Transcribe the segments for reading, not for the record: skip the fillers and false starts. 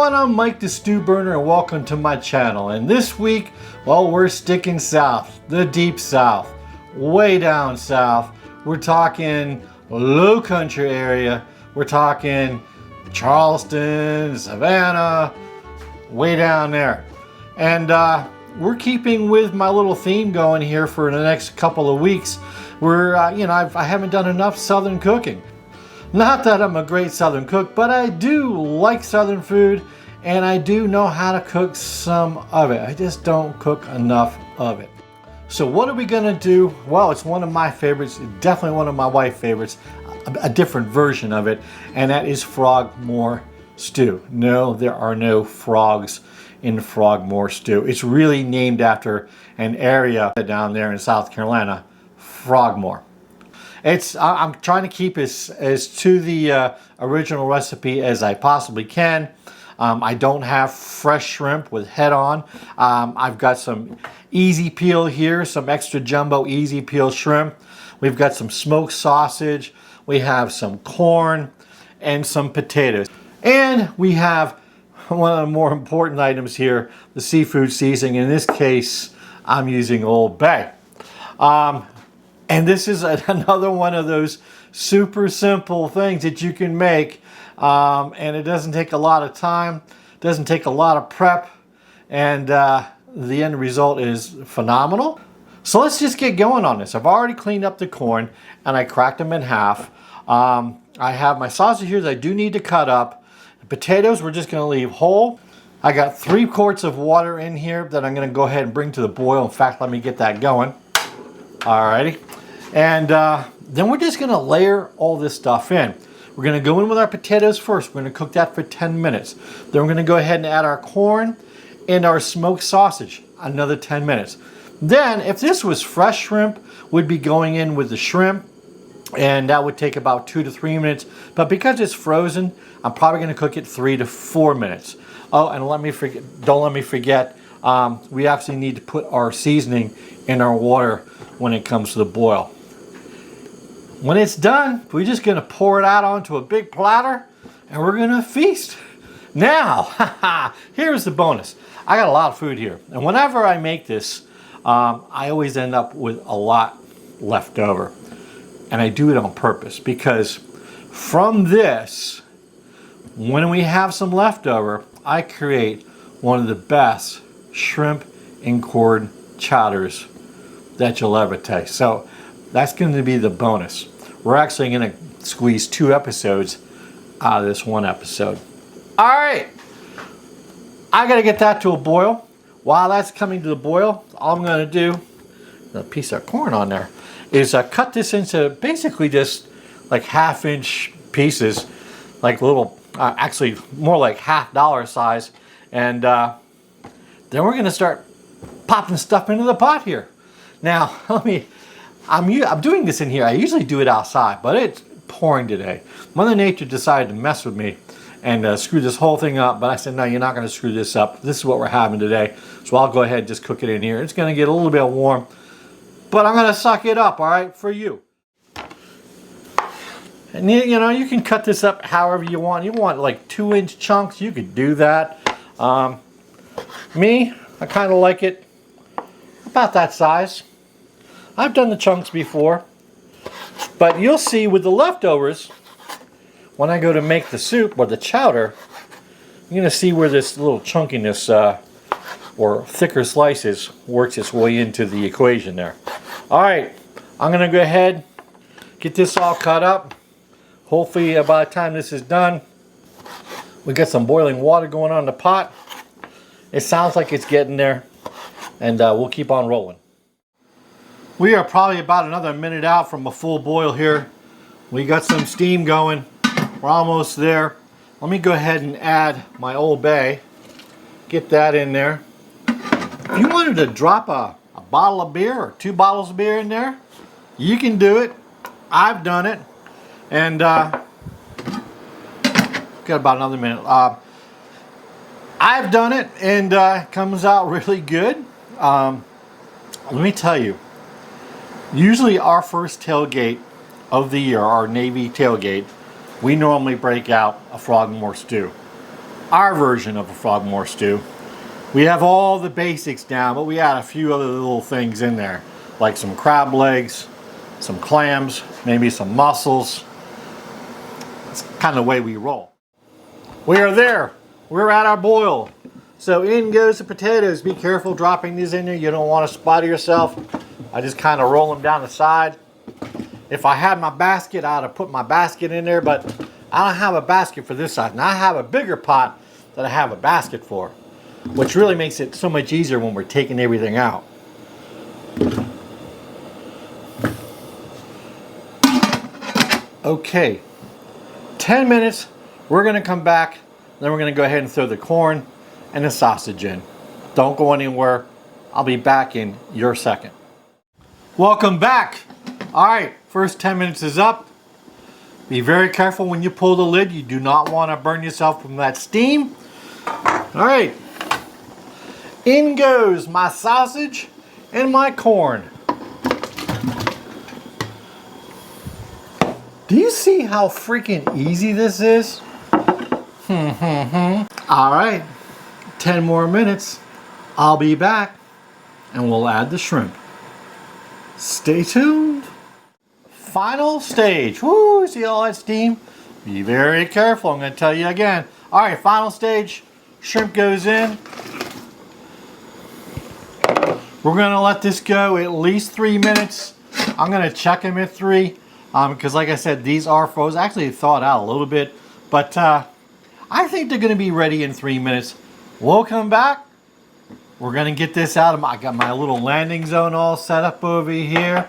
everyone, I'm Mike the Stew Burner and welcome to my channel. And this week, well, we're sticking south, the deep south, way down south. We're talking low country area. We're talking Charleston, Savannah, way down there. And we're keeping with my little theme going here for the next couple of weeks. I haven't done enough Southern cooking. Not that I'm a great Southern cook, but I do like Southern food and I do know how to cook some of it. I just don't cook enough of it. So what are we gonna do? Well, it's one of my favorites, definitely one of my wife's favorites, a different version of it, and that is Frogmore Stew. No, there are no frogs in Frogmore Stew. It's really named after an area down there in South Carolina, Frogmore. I'm trying to keep as to the original recipe as I possibly can. I don't have fresh shrimp with head on. I've got some easy peel here, some extra jumbo easy peel shrimp. We've got some smoked sausage. We have some corn and some potatoes. And we have one of the more important items here, the seafood seasoning. In this case, I'm using Old Bay. And this is another one of those super simple things that you can make. And it doesn't take a lot of time, doesn't take a lot of prep, and the end result is phenomenal. So let's just get going on this. I've already cleaned up the corn and I cracked them in half. I have my sausage here that I do need to cut up. The potatoes we're just going to leave whole. I got 3 quarts of water in here that I'm going to go ahead and bring to the boil. In fact, let me get that going. Alrighty. And then we're just going to layer all this stuff in. We're going to go in with our potatoes first. We're going to cook that for 10 minutes. Then we're going to go ahead and add our corn and our smoked sausage, another 10 minutes. Then, if this was fresh shrimp, we'd be going in with the shrimp, and that would take about 2 to 3 minutes. But because it's frozen, I'm probably going to cook it 3 to 4 minutes. Oh, and don't let me forget, we actually need to put our seasoning in our water when it comes to the boil. When it's done, we're just going to pour it out onto a big platter and we're going to feast. Now, here's the bonus. I got a lot of food here. And whenever I make this, I always end up with a lot left over. And I do it on purpose because from this, when we have some leftover, I create one of the best shrimp and corn chowders that you'll ever taste. So that's going to be the bonus. We're actually going to squeeze 2 episodes out of this 1 episode. All right, I got to get that to a boil. While that's coming to the boil, all I'm going to do, a piece of corn on there, is cut this into basically just like 1/2-inch pieces, like little, actually more like $half size. And then we're going to start popping stuff into the pot here. Now, I'm doing this in here. I usually do it outside, but it's pouring today. Mother Nature decided to mess with me and screw this whole thing up, but I said, no, you're not going to screw this up. This is what we're having today. So I'll go ahead and just cook it in here. It's going to get a little bit warm, but I'm going to suck it up, all right, for you. And you know, you can cut this up however you want. You want like 2-inch chunks, you could do that. Me, I kind of like it about that size. I've done the chunks before, but you'll see with the leftovers, when I go to make the soup or the chowder, you're going to see where this little chunkiness or thicker slices works its way into the equation there. All right, I'm going to go ahead, get this all cut up. Hopefully by the time this is done, we got some boiling water going on in the pot. It sounds like it's getting there, and we'll keep on rolling. We are probably about another minute out from a full boil here. We got some steam going. We're almost there. Let me go ahead and add my Old Bay. Get that in there. If you wanted to drop a bottle of beer or 2 bottles of beer in there, you can do it. I've done it. And got about another minute. I've done it and it comes out really good. Let me tell you, usually our first tailgate of the year, our Navy tailgate, we normally break out a Frogmore Stew. our version of a Frogmore stew. We have all the basics down, but we add a few other little things in there, like some crab legs, some clams, maybe some mussels. It's kind of the way we roll. We are there. We're at our boil. So in goes the potatoes. Be careful dropping these in there. You don't want to spot yourself. I just kind of roll them down the side. If I had my basket, I'd have put my basket in there, but I don't have a basket for this size. And I have a bigger pot that I have a basket for, which really makes it so much easier when we're taking everything out. Okay, 10 minutes, we're gonna come back, then we're gonna go ahead and throw the corn and the sausage in. Don't go anywhere. I'll be back in your second. Welcome back. All right, first 10 minutes is up. Be very careful when you pull the lid. You do not want to burn yourself from that steam. All right, in goes my sausage and my corn. Do you see how freaking easy this is? All right, 10 more minutes. I'll be back and we'll add the shrimp. Stay tuned. Final stage. Woo, see all that steam? Be very careful, I'm gonna tell you again. All right, final stage, shrimp goes in. We're gonna let this go at least 3 minutes. I'm gonna check them at 3, because like I said, these are frozen. Actually, they thawed out a little bit, but I think they're gonna be ready in 3 minutes. We'll come back. We're gonna get this out of I got my little landing zone all set up over here.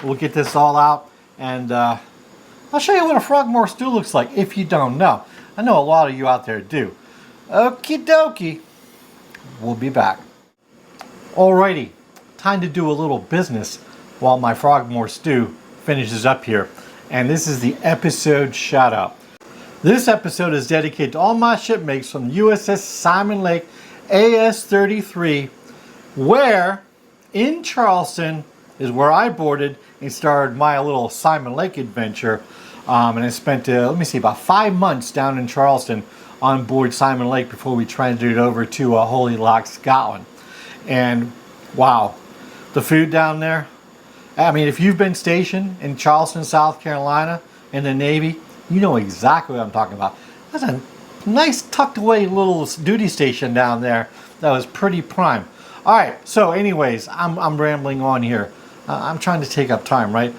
We'll get this all out, and I'll show you what a Frogmore stew looks like if you don't know. I know a lot of you out there do. Okie dokie. We'll be back. Alrighty, time to do a little business while my Frogmore stew finishes up here. And this is the episode shout out. This episode is dedicated to all my shipmates from USS Simon Lake AS-33, where in Charleston is where I boarded and started my little Simon Lake adventure. And I spent, let me see, about 5 months down in Charleston on board Simon Lake before we transited over to Holy Loch, Scotland. And wow, the food down there. I mean, if you've been stationed in Charleston, South Carolina in the Navy, you know exactly what I'm talking about. That's a nice tucked away little duty station down there that was pretty prime. All right, so anyways, I'm rambling on here. I'm trying to take up time, right?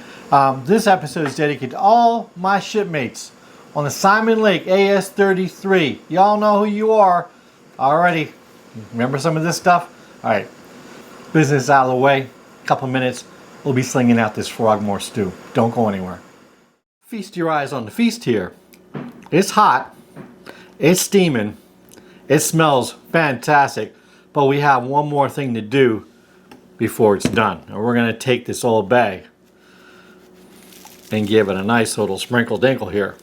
This episode is dedicated to all my shipmates on the Simon Lake AS-33. Y'all know who you are already. Remember some of this stuff? All right, business out of the way. Couple minutes, we'll be slinging out this Frogmore stew. Don't go anywhere. Feast your eyes on the feast here. It's hot. It's steaming. It smells fantastic. But we have one more thing to do before it's done. And we're going to take this old bag and give it a nice little sprinkle dinkle here.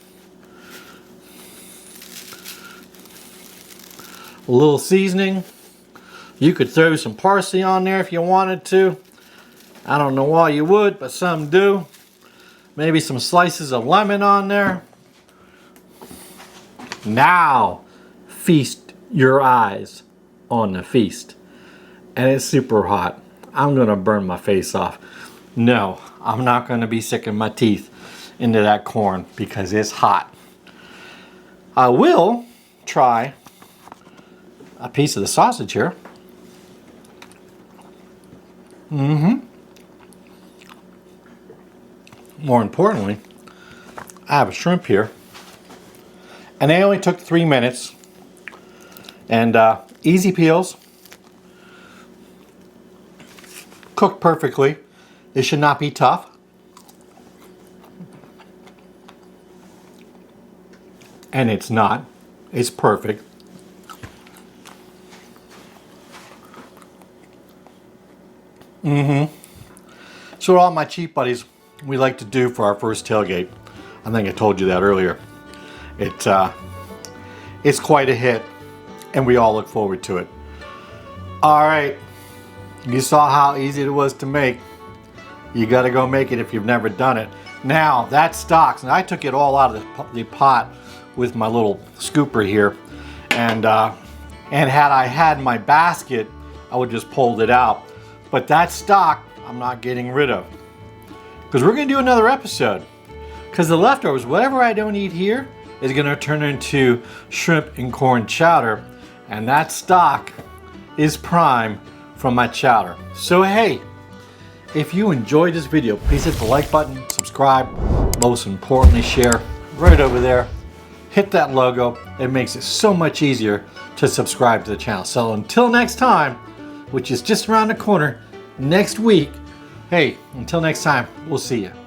A little seasoning. You could throw some parsley on there if you wanted to. I don't know why you would, but some do. Maybe some slices of lemon on there. Now, feast your eyes on the feast. And it's super hot. I'm gonna burn my face off. No, I'm not gonna be sticking my teeth into that corn because it's hot. I will try a piece of the sausage here. More importantly, I have a shrimp here. And they only took 3 minutes. And easy peels. Cooked perfectly. They should not be tough. And it's not. It's perfect. So all my cheap buddies, we like to do for our first tailgate. I think I told you that earlier. It's quite a hit, and we all look forward to it. All right, you saw how easy it was to make. You got to go make it if you've never done it. Now that stocks, and I took it all out of the pot with my little scooper here, And had I had my basket, I would just pulled it out. But that stock, I'm not getting rid of. Because we're gonna do another episode. Because the leftovers, whatever I don't eat here, is gonna turn into shrimp and corn chowder. And that stock is prime from my chowder. So hey, if you enjoyed this video, please hit the like button, subscribe, most importantly share right over there. Hit that logo, it makes it so much easier to subscribe to the channel. So until next time, which is just around the corner, next week, hey, until next time, we'll see you.